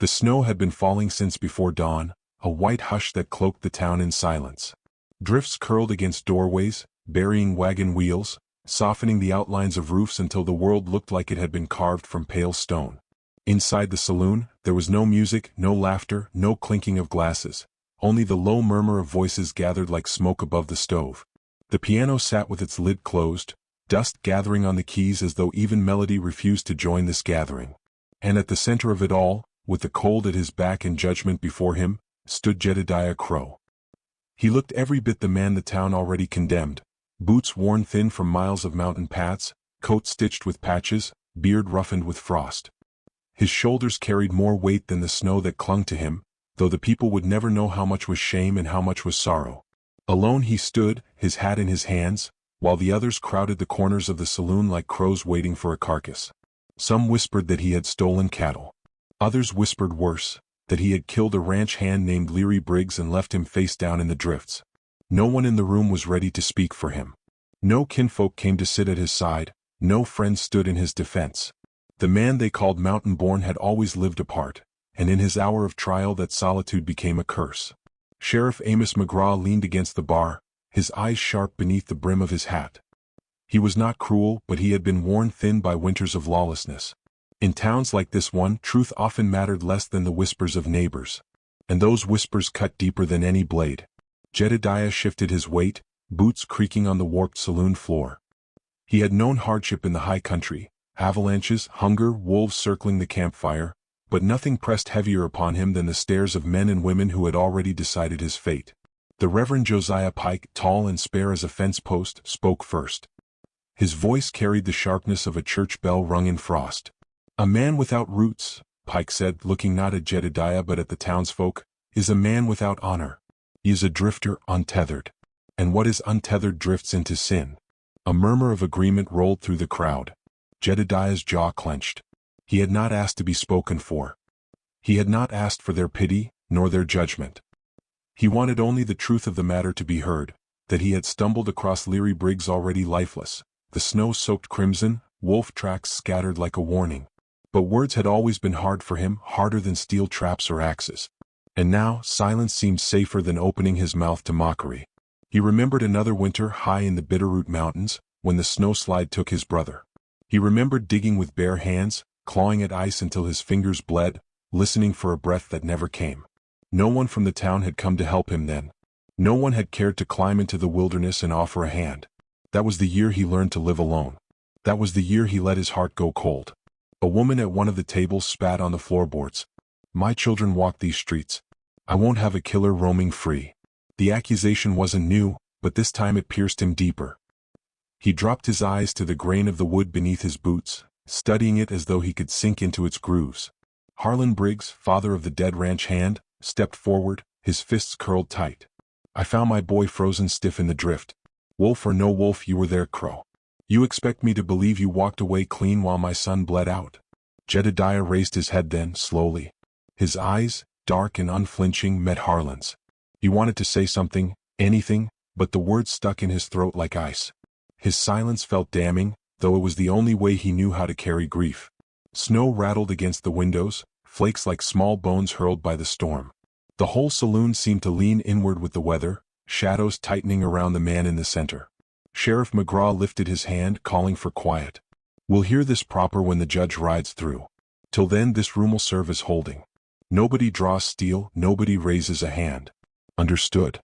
The snow had been falling since before dawn, a white hush that cloaked the town in silence. Drifts curled against doorways, burying wagon wheels, softening the outlines of roofs until the world looked like it had been carved from pale stone. Inside the saloon, there was no music, no laughter, no clinking of glasses, only the low murmur of voices gathered like smoke above the stove. The piano sat with its lid closed, dust gathering on the keys as though even melody refused to join this gathering. And at the center of it all, with the cold at his back and judgment before him, stood Jedediah Crow. He looked every bit the man the town already condemned, boots worn thin from miles of mountain paths, coat stitched with patches, beard roughened with frost. His shoulders carried more weight than the snow that clung to him, though the people would never know how much was shame and how much was sorrow. Alone he stood, his hat in his hands, while the others crowded the corners of the saloon like crows waiting for a carcass. Some whispered that he had stolen cattle. Others whispered worse, that he had killed a ranch hand named Leary Briggs and left him face down in the drifts. No one in the room was ready to speak for him. No kinfolk came to sit at his side, no friend stood in his defense. The man they called mountain-born had always lived apart, and in his hour of trial that solitude became a curse. Sheriff Amos McGraw leaned against the bar, his eyes sharp beneath the brim of his hat. He was not cruel, but he had been worn thin by winters of lawlessness. In towns like this one, truth often mattered less than the whispers of neighbors. And those whispers cut deeper than any blade. Jedediah shifted his weight, boots creaking on the warped saloon floor. He had known hardship in the high country, avalanches, hunger, wolves circling the campfire, but nothing pressed heavier upon him than the stares of men and women who had already decided his fate. The Reverend Josiah Pike, tall and spare as a fence post, spoke first. His voice carried the sharpness of a church bell rung in frost. "A man without roots," Pike said, looking not at Jedediah but at the townsfolk, "is a man without honor. He is a drifter, untethered. And what is untethered drifts into sin." A murmur of agreement rolled through the crowd. Jedediah's jaw clenched. He had not asked to be spoken for. He had not asked for their pity, nor their judgment. He wanted only the truth of the matter to be heard, that he had stumbled across Leary Briggs already lifeless, the snow-soaked crimson, wolf tracks scattered like a warning. But words had always been hard for him, harder than steel traps or axes. And now, silence seemed safer than opening his mouth to mockery. He remembered another winter high in the Bitterroot Mountains, when the snowslide took his brother. He remembered digging with bare hands, clawing at ice until his fingers bled, listening for a breath that never came. No one from the town had come to help him then. No one had cared to climb into the wilderness and offer a hand. That was the year he learned to live alone. That was the year he let his heart go cold. A woman at one of the tables spat on the floorboards. "My children walk these streets. I won't have a killer roaming free." The accusation wasn't new, but this time it pierced him deeper. He dropped his eyes to the grain of the wood beneath his boots, studying it as though he could sink into its grooves. Harlan Briggs, father of the dead ranch hand, stepped forward, his fists curled tight. "I found my boy frozen stiff in the drift. Wolf or no wolf, you were there, Crow. You expect me to believe you walked away clean while my son bled out?" Jedediah raised his head then, slowly. His eyes, dark and unflinching, met Harlan's. He wanted to say something, anything, but the words stuck in his throat like ice. His silence felt damning, though it was the only way he knew how to carry grief. Snow rattled against the windows, flakes like small bones hurled by the storm. The whole saloon seemed to lean inward with the weather, shadows tightening around the man in the center. Sheriff McGraw lifted his hand, calling for quiet. "We'll hear this proper when the judge rides through. Till then this room will serve as holding. Nobody draws steel, nobody raises a hand. Understood?"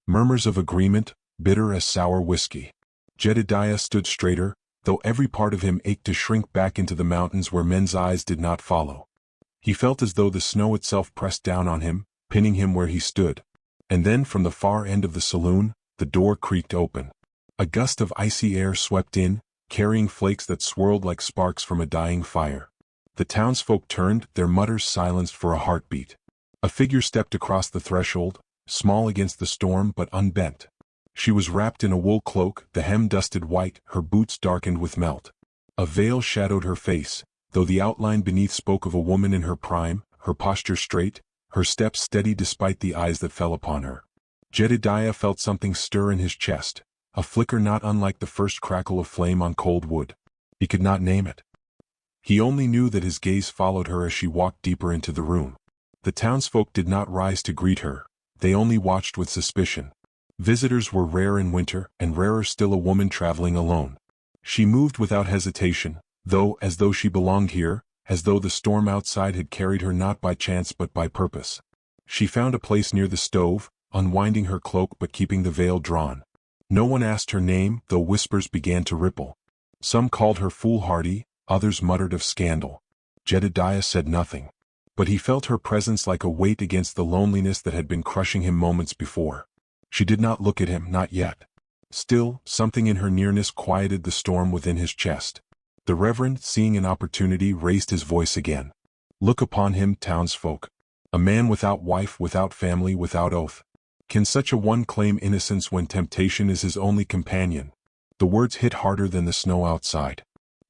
Murmurs of agreement, bitter as sour whiskey. Jedediah stood straighter, though every part of him ached to shrink back into the mountains where men's eyes did not follow. He felt as though the snow itself pressed down on him, pinning him where he stood. And then from the far end of the saloon, the door creaked open. A gust of icy air swept in, carrying flakes that swirled like sparks from a dying fire. The townsfolk turned, their mutters silenced for a heartbeat. A figure stepped across the threshold, small against the storm but unbent. She was wrapped in a wool cloak, the hem dusted white, her boots darkened with melt. A veil shadowed her face, though the outline beneath spoke of a woman in her prime, her posture straight, her steps steady despite the eyes that fell upon her. Jedediah felt something stir in his chest, a flicker not unlike the first crackle of flame on cold wood. He could not name it. He only knew that his gaze followed her as she walked deeper into the room. The townsfolk did not rise to greet her, they only watched with suspicion. Visitors were rare in winter, and rarer still a woman traveling alone. She moved without hesitation, as though she belonged here, as though the storm outside had carried her not by chance but by purpose. She found a place near the stove, unwinding her cloak but keeping the veil drawn. No one asked her name, though whispers began to ripple. Some called her foolhardy, others muttered of scandal. Jedediah said nothing. But he felt her presence like a weight against the loneliness that had been crushing him moments before. She did not look at him, not yet. Still, something in her nearness quieted the storm within his chest. The Reverend, seeing an opportunity, raised his voice again. Look upon him, townsfolk. A man without wife, without family, without oath. Can such a one claim innocence when temptation is his only companion? The words hit harder than the snow outside.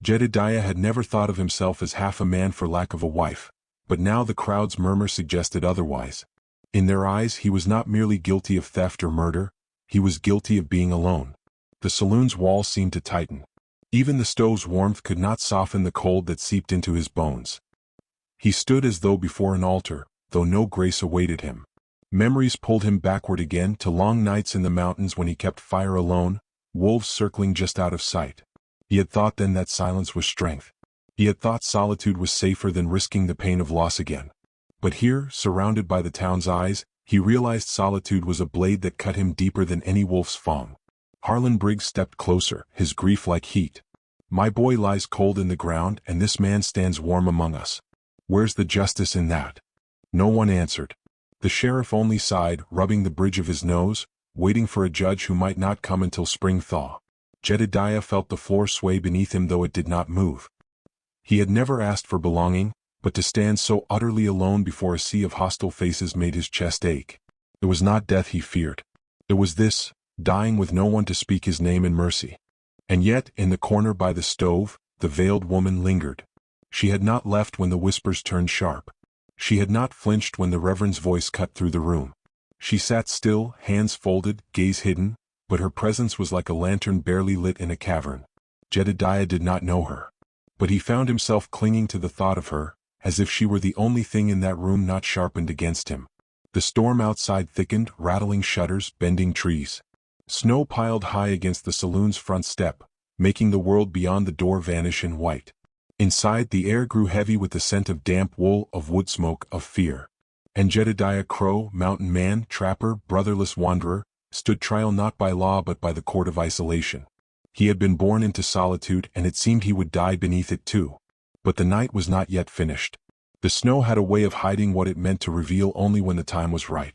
Jedediah had never thought of himself as half a man for lack of a wife, but now the crowd's murmur suggested otherwise. In their eyes he was not merely guilty of theft or murder, he was guilty of being alone. The saloon's walls seemed to tighten. Even the stove's warmth could not soften the cold that seeped into his bones. He stood as though before an altar, though no grace awaited him. Memories pulled him backward again to long nights in the mountains when he kept fire alone, wolves circling just out of sight. He had thought then that silence was strength. He had thought solitude was safer than risking the pain of loss again. But here, surrounded by the town's eyes, he realized solitude was a blade that cut him deeper than any wolf's fang. Harlan Briggs stepped closer, his grief like heat. My boy lies cold in the ground, and this man stands warm among us. Where's the justice in that? No one answered. The sheriff only sighed, rubbing the bridge of his nose, waiting for a judge who might not come until spring thaw. Jedediah felt the floor sway beneath him though it did not move. He had never asked for belonging, but to stand so utterly alone before a sea of hostile faces made his chest ache. It was not death he feared. It was this, dying with no one to speak his name in mercy. And yet, in the corner by the stove, the veiled woman lingered. She had not left when the whispers turned sharp. She had not flinched when the Reverend's voice cut through the room. She sat still, hands folded, gaze hidden, but her presence was like a lantern barely lit in a cavern. Jedediah did not know her. But he found himself clinging to the thought of her, as if she were the only thing in that room not sharpened against him. The storm outside thickened, rattling shutters, bending trees. Snow piled high against the saloon's front step, making the world beyond the door vanish in white. Inside, the air grew heavy with the scent of damp wool, of wood smoke, of fear. And Jedediah Crow, mountain man, trapper, brotherless wanderer, stood trial not by law but by the court of isolation. He had been born into solitude, and it seemed he would die beneath it too. But the night was not yet finished. The snow had a way of hiding what it meant to reveal only when the time was right.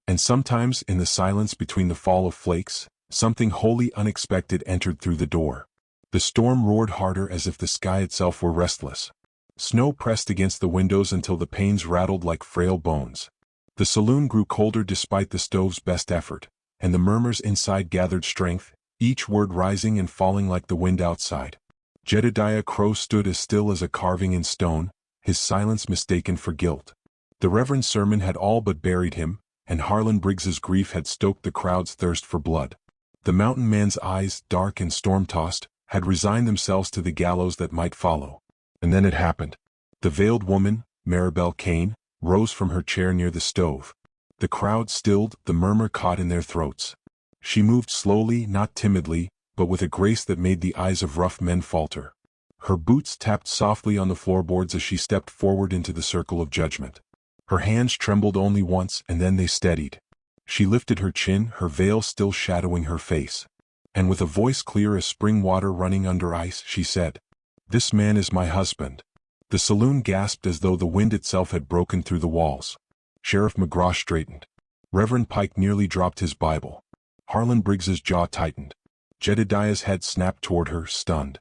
And sometimes, in the silence between the fall of flakes, something wholly unexpected entered through the door. The storm roared harder as if the sky itself were restless. Snow pressed against the windows until the panes rattled like frail bones. The saloon grew colder despite the stove's best effort, and the murmurs inside gathered strength, each word rising and falling like the wind outside. Jedediah Crow stood as still as a carving in stone, his silence mistaken for guilt. The Reverend's sermon had all but buried him, and Harlan Briggs's grief had stoked the crowd's thirst for blood. The mountain man's eyes, dark and storm-tossed, had resigned themselves to the gallows that might follow. And then it happened. The veiled woman, Maribel Kane, rose from her chair near the stove. The crowd stilled, the murmur caught in their throats. She moved slowly, not timidly, but with a grace that made the eyes of rough men falter. Her boots tapped softly on the floorboards as she stepped forward into the circle of judgment. Her hands trembled only once, and then they steadied. She lifted her chin, her veil still shadowing her face. And with a voice clear as spring water running under ice, she said, "This man is my husband." The saloon gasped as though the wind itself had broken through the walls. Sheriff McGraw straightened. Reverend Pike nearly dropped his Bible. Harlan Briggs's jaw tightened. Jedediah's head snapped toward her, stunned.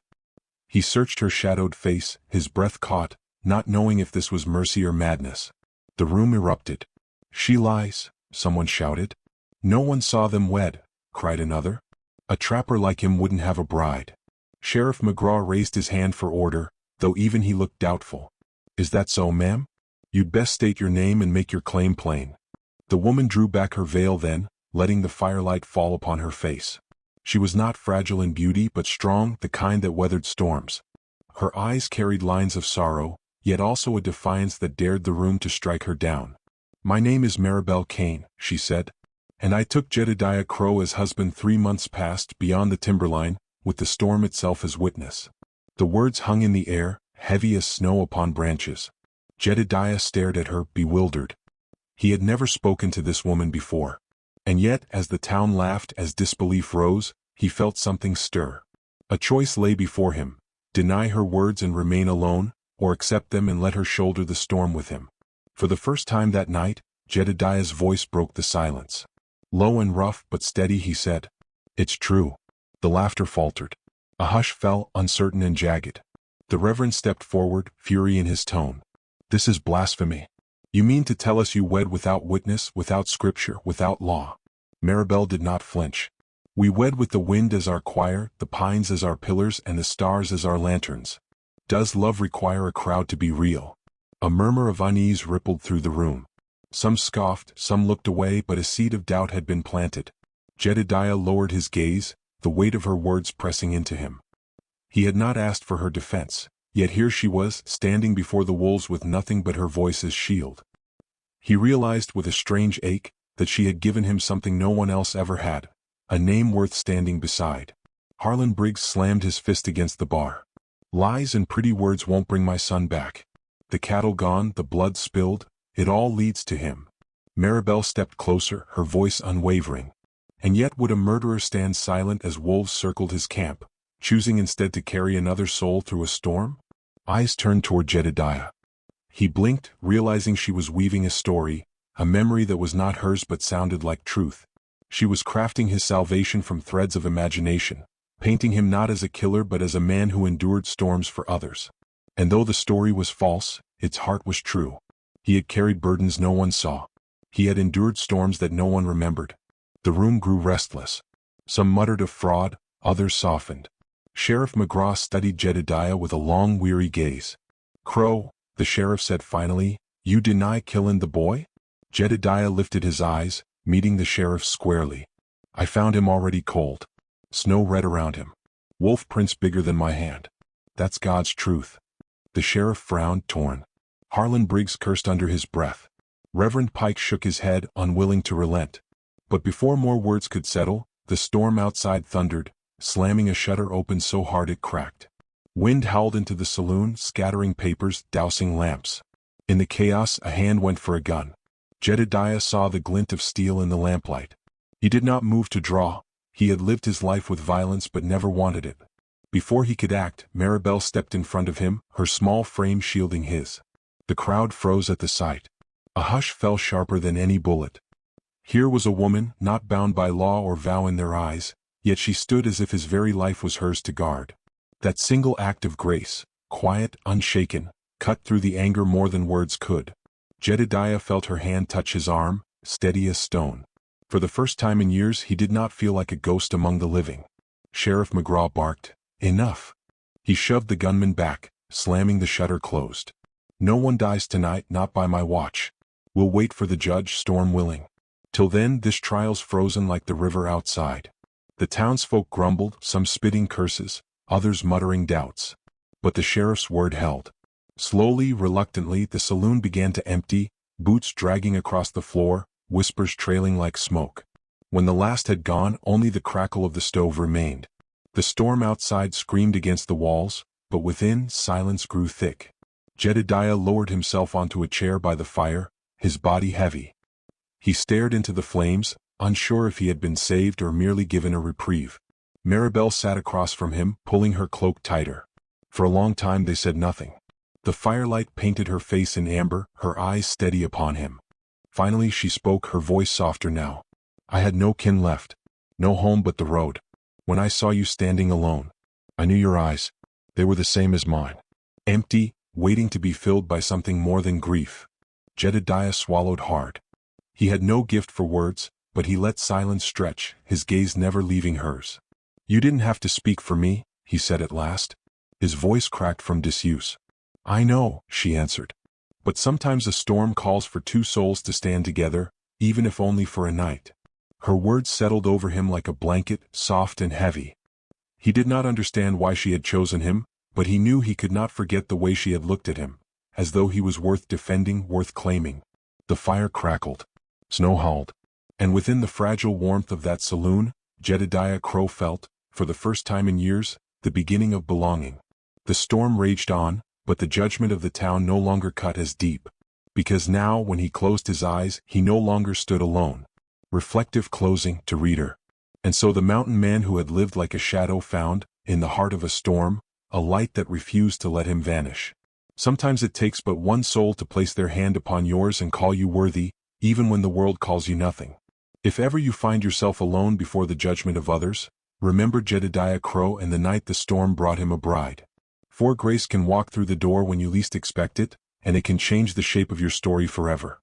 He searched her shadowed face, his breath caught, not knowing if this was mercy or madness. The room erupted. "She lies," someone shouted. "No one saw them wed," cried another. "A trapper like him wouldn't have a bride." Sheriff McGraw raised his hand for order, though even he looked doubtful. "Is that so, ma'am? You'd best state your name and make your claim plain." The woman drew back her veil then, letting the firelight fall upon her face. She was not fragile in beauty but strong, the kind that weathered storms. Her eyes carried lines of sorrow, yet also a defiance that dared the room to strike her down. "My name is Maribel Kane," she said. "And I took Jedediah Crow as husband 3 months past beyond the timberline, with the storm itself as witness." The words hung in the air, heavy as snow upon branches. Jedediah stared at her, bewildered. He had never spoken to this woman before. And yet, as the town laughed, as disbelief rose, he felt something stir. A choice lay before him: deny her words and remain alone, or accept them and let her shoulder the storm with him. For the first time that night, Jedediah's voice broke the silence. Low and rough but steady, he said, "It's true." The laughter faltered. A hush fell, uncertain and jagged. The Reverend stepped forward, fury in his tone. "This is blasphemy. You mean to tell us you wed without witness, without scripture, without law?" Maribel did not flinch. "We wed with the wind as our choir, the pines as our pillars, and the stars as our lanterns. Does love require a crowd to be real?" A murmur of unease rippled through the room. Some scoffed, some looked away, but a seed of doubt had been planted. Jedediah lowered his gaze, the weight of her words pressing into him. He had not asked for her defense, yet here she was, standing before the wolves with nothing but her voice as shield. He realized with a strange ache that she had given him something no one else ever had, a name worth standing beside. Harlan Briggs slammed his fist against the bar. "Lies and pretty words won't bring my son back. The cattle gone, the blood spilled, it all leads to him." Maribel stepped closer, her voice unwavering. And yet would a murderer stand silent as wolves circled his camp, choosing instead to carry another soul through a storm? Eyes turned toward Jedediah. He blinked, realizing she was weaving a story, a memory that was not hers but sounded like truth. She was crafting his salvation from threads of imagination, painting him not as a killer but as a man who endured storms for others. And though the story was false, its heart was true. He had carried burdens no one saw. He had endured storms that no one remembered. The room grew restless. Some muttered of fraud, others softened. Sheriff McGraw studied Jedediah with a long, weary gaze. "Crow," the sheriff said finally, "you deny killin' the boy?" Jedediah lifted his eyes, meeting the sheriff squarely. "I found him already cold. Snow red around him. Wolf prints bigger than my hand. That's God's truth." The sheriff frowned, torn. Harlan Briggs cursed under his breath. Reverend Pike shook his head, unwilling to relent. But before more words could settle, the storm outside thundered, slamming a shutter open so hard it cracked. Wind howled into the saloon, scattering papers, dousing lamps. In the chaos, a hand went for a gun. Jedediah saw the glint of steel in the lamplight. He did not move to draw. He had lived his life with violence but never wanted it. Before he could act, Maribel stepped in front of him, her small frame shielding his. The crowd froze at the sight. A hush fell sharper than any bullet. Here was a woman, not bound by law or vow in their eyes, yet she stood as if his very life was hers to guard. That single act of grace, quiet, unshaken, cut through the anger more than words could. Jedediah felt her hand touch his arm, steady as stone. For the first time in years he did not feel like a ghost among the living. Sheriff McGraw barked, "Enough." He shoved the gunman back, slamming the shutter closed. "No one dies tonight, not by my watch. We'll wait for the judge, storm willing. Till then this trial's frozen like the river outside." The townsfolk grumbled, some spitting curses, others muttering doubts. But the sheriff's word held. Slowly, reluctantly, the saloon began to empty, boots dragging across the floor, whispers trailing like smoke. When the last had gone, only the crackle of the stove remained. The storm outside screamed against the walls, but within, silence grew thick. Jedediah lowered himself onto a chair by the fire, his body heavy. He stared into the flames, unsure if he had been saved or merely given a reprieve. Maribel sat across from him, pulling her cloak tighter. For a long time they said nothing. The firelight painted her face in amber, her eyes steady upon him. Finally she spoke, her voice softer now. "I had no kin left. No home but the road. When I saw you standing alone, I knew your eyes. They were the same as mine. Empty, waiting to be filled by something more than grief." Jedediah swallowed hard. He had no gift for words, but he let silence stretch, his gaze never leaving hers. "You didn't have to speak for me," he said at last. His voice cracked from disuse. "I know," she answered. "But sometimes a storm calls for two souls to stand together, even if only for a night." Her words settled over him like a blanket, soft and heavy. He did not understand why she had chosen him, but he knew he could not forget the way she had looked at him, as though he was worth defending, worth claiming. The fire crackled. Snow hauled. And within the fragile warmth of that saloon, Jedediah Crow felt, for the first time in years, the beginning of belonging. The storm raged on, but the judgment of the town no longer cut as deep. Because now, when he closed his eyes, he no longer stood alone. Reflective closing to reader. And so the mountain man who had lived like a shadow found, in the heart of a storm, a light that refused to let him vanish. Sometimes it takes but one soul to place their hand upon yours and call you worthy, even when the world calls you nothing. If ever you find yourself alone before the judgment of others, remember Jedediah Crow and the night the storm brought him a bride. For grace can walk through the door when you least expect it, and it can change the shape of your story forever.